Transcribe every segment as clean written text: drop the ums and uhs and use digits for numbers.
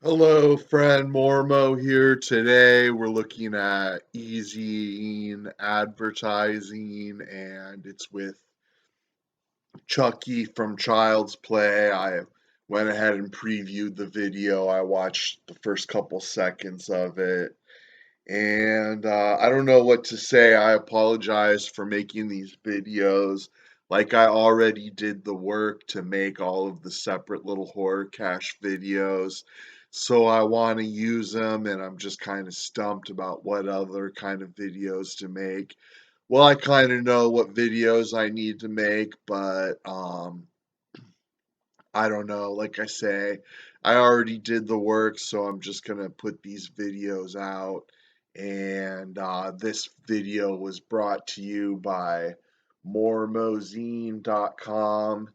Hello, friend Mormo here. Today we're looking at Ezine advertising, and it's with Chucky from Child's Play. I went ahead and previewed the video. I watched the first couple seconds of it, and I don't know what to say. I apologize for making these videos. Like I already did the work to make all of the separate little horror cache videos. So I want to use them, and I'm just kind of stumped about what other kind of videos to make. Well, I kind of know what videos I need to make, but I don't know. Like I say, I already did the work, so I'm just gonna put these videos out. And this video was brought to you by moremozine.com.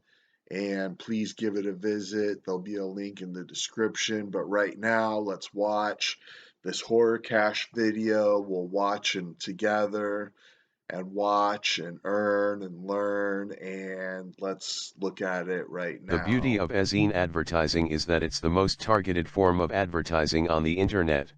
And please give it a visit. There'll be a link in the description. But right now, let's watch this horror cache video. We'll watch them together and watch and earn and learn, and let's look at it right The beauty now. of Ezine advertising is that it's the most targeted form of advertising on the internet.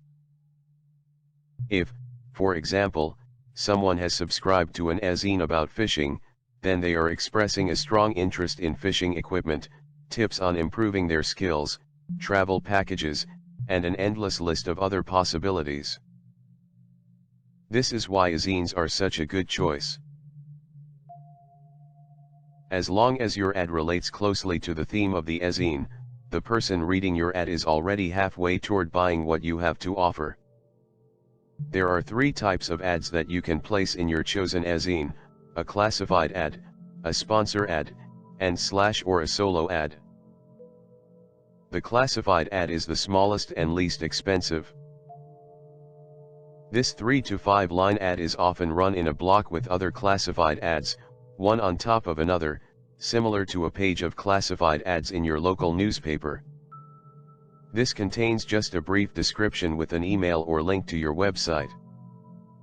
If, for example, someone has subscribed to an Ezine about fishing, then they are expressing a strong interest in fishing equipment, tips on improving their skills, travel packages, and an endless list of other possibilities. This is why Ezines are such a good choice. As long as your ad relates closely to the theme of the Ezine, the person reading your ad is already halfway toward buying what you have to offer. There are three types of ads that you can place in your chosen Ezine: a classified ad, a sponsor ad, and / or a solo ad. The classified ad is the smallest and least expensive. This 3 to 5 line ad is often run in a block with other classified ads, one on top of another, similar to a page of classified ads in your local newspaper. This contains just a brief description with an email or link to your website.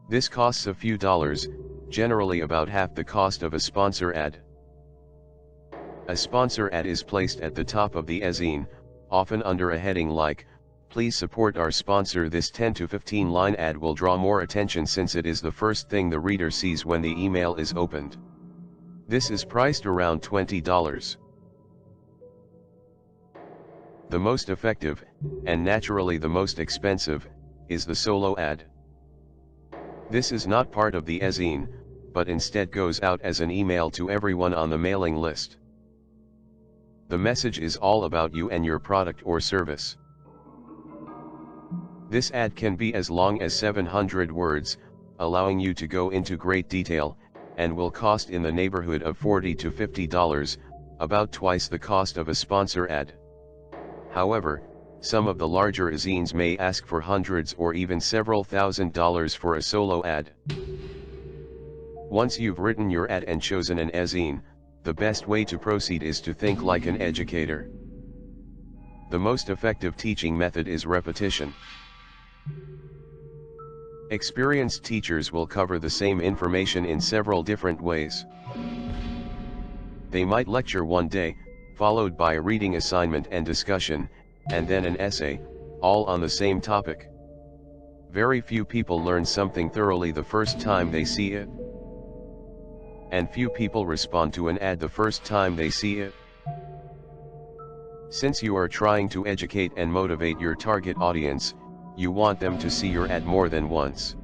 This costs a few dollars, generally about half the cost of a sponsor ad. A sponsor ad is placed at the top of the Ezine, often under a heading like, "Please support our sponsor." This 10 to 15 line ad will draw more attention since it is the first thing the reader sees when the email is opened. This is priced around $20. The most effective, and naturally the most expensive, is the solo ad. This is not part of the Ezine, but instead goes out as an email to everyone on the mailing list. The message is all about you and your product or service. This ad can be as long as 700 words, allowing you to go into great detail, and will cost in the neighborhood of $40 to $50, about twice the cost of a sponsor ad. However, some of the larger Ezines may ask for hundreds or even several $1,000s for a solo ad. Once you've written your ad and chosen an Ezine, the best way to proceed is to think like an educator. The most effective teaching method is repetition. Experienced teachers will cover the same information in several different ways. They might lecture one day, followed by a reading assignment and discussion, and then an essay, all on the same topic. Very few people learn something thoroughly the first time they see it. And few people respond to an ad the first time they see it. Since you are trying to educate and motivate your target audience, you want them to see your ad more than once.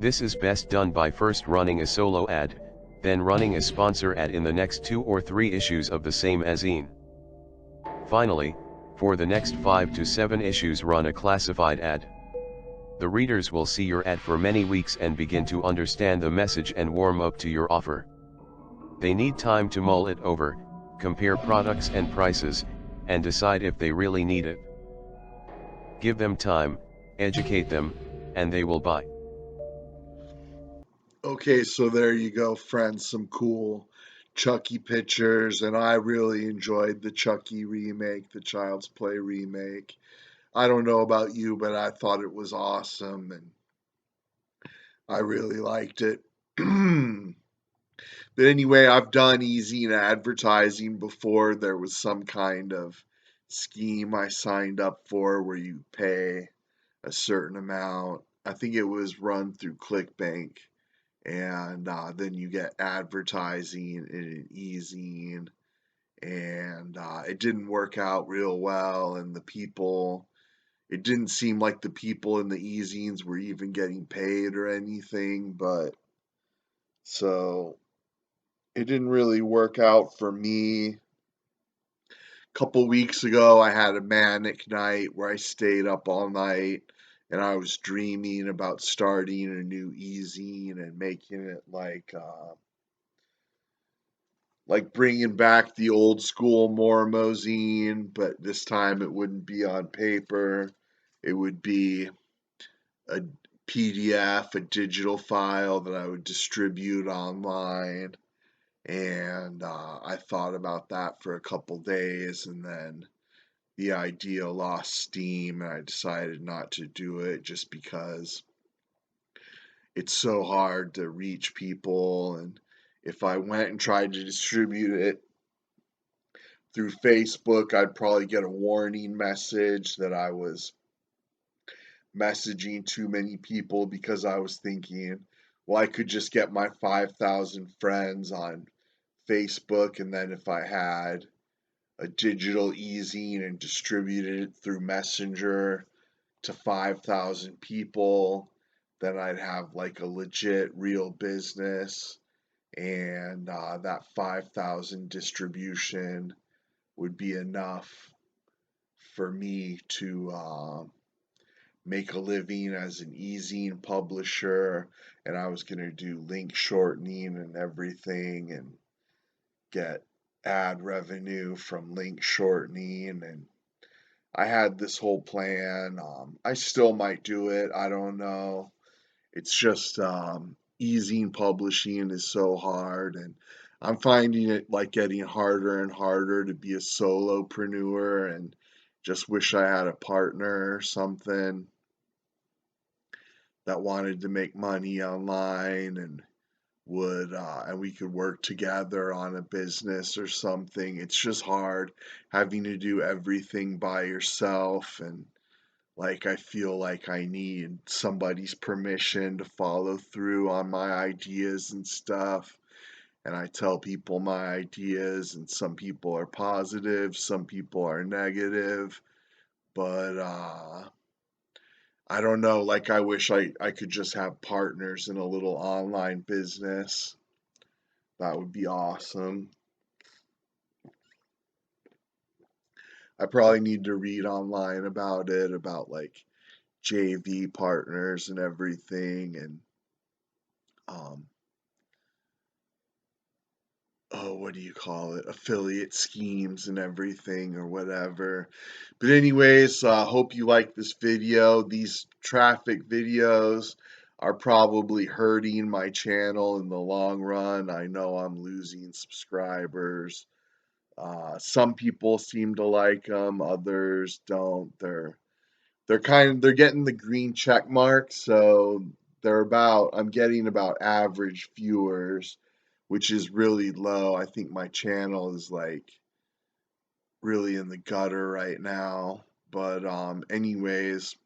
This is best done by first running a solo ad, then running a sponsor ad in the next 2 or 3 issues of the same Ezine. Finally, for the next 5 to 7 issues, run a classified ad. The readers will see your ad for many weeks and begin to understand the message and warm up to your offer. They need time to mull it over, compare products and prices, and decide if they really need it. Give them time, educate them, and they will buy. Okay, so there you go, friends. Some cool Chucky pictures, and I really enjoyed the Chucky remake, the Child's Play remake. I don't know about you, but I thought it was awesome, and I really liked it. But anyway, I've done easy in advertising before. There was some kind of scheme I signed up for where you pay a certain amount. I think it was run through ClickBank, and then you get advertising in an Ezine, and it didn't work out real well, and it didn't seem like the people in the Ezines were even getting paid or anything, but so it didn't really work out for me. Couple weeks ago, I had a manic night where I stayed up all night and I was dreaming about starting a new e-zine and making it like bringing back the old school Mormozine, but this time it wouldn't be on paper. It would be a PDF, a digital file that I would distribute online. And I thought about that for a couple days, and then the idea lost steam and I decided not to do it just because it's so hard to reach people. And if I went and tried to distribute it through Facebook, I'd probably get a warning message that I was messaging too many people, because I was thinking, well, I could just get my 5,000 friends on Facebook, and then if I had a digital e-zine and distributed it through Messenger to 5,000 people, then I'd have like a legit real business, and that 5,000 distribution would be enough for me to make a living as an e-zine publisher. And I was going to do link shortening and everything and get ad revenue from link shortening, and I had this whole plan. I still might do it. I don't know. It's just easing publishing is so hard, and I'm finding it like getting harder and harder to be a solopreneur, and just wish I had a partner or something that wanted to make money online and we could work together on a business or something. It's just hard having to do everything by yourself, and like I feel like I need somebody's permission to follow through on my ideas and stuff. And I tell people my ideas, and some people are positive, some people are negative, but I don't know, like I wish I could just have partners in a little online business. That would be awesome. I probably need to read online about it, about like JV partners and everything, and um, oh, what do you call it? Affiliate schemes and everything or whatever. But anyways, hope you like this video. These traffic videos are probably hurting my channel in the long run. I know I'm losing subscribers. Some people seem to like them, others don't. They're getting the green check mark, so I'm getting about average viewers, which is really low. I think my channel is like really in the gutter right now. But anyways,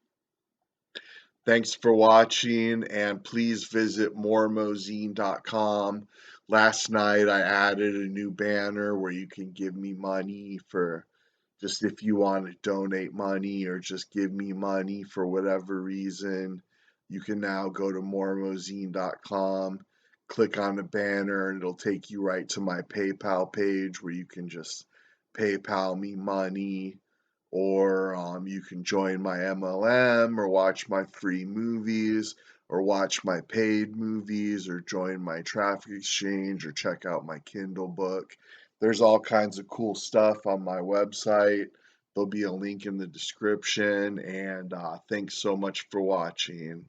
thanks for watching, and please visit mormozine.com. Last night I added a new banner where you can give me money for just if you want to donate money or just give me money for whatever reason. You can now go to mormozine.com, click on the banner, and it'll take you right to my PayPal page where you can just PayPal me money, or you can join my MLM, or watch my free movies, or watch my paid movies, or join my traffic exchange, or check out my Kindle book. There's all kinds of cool stuff on my website. There'll be a link in the description, and thanks so much for watching.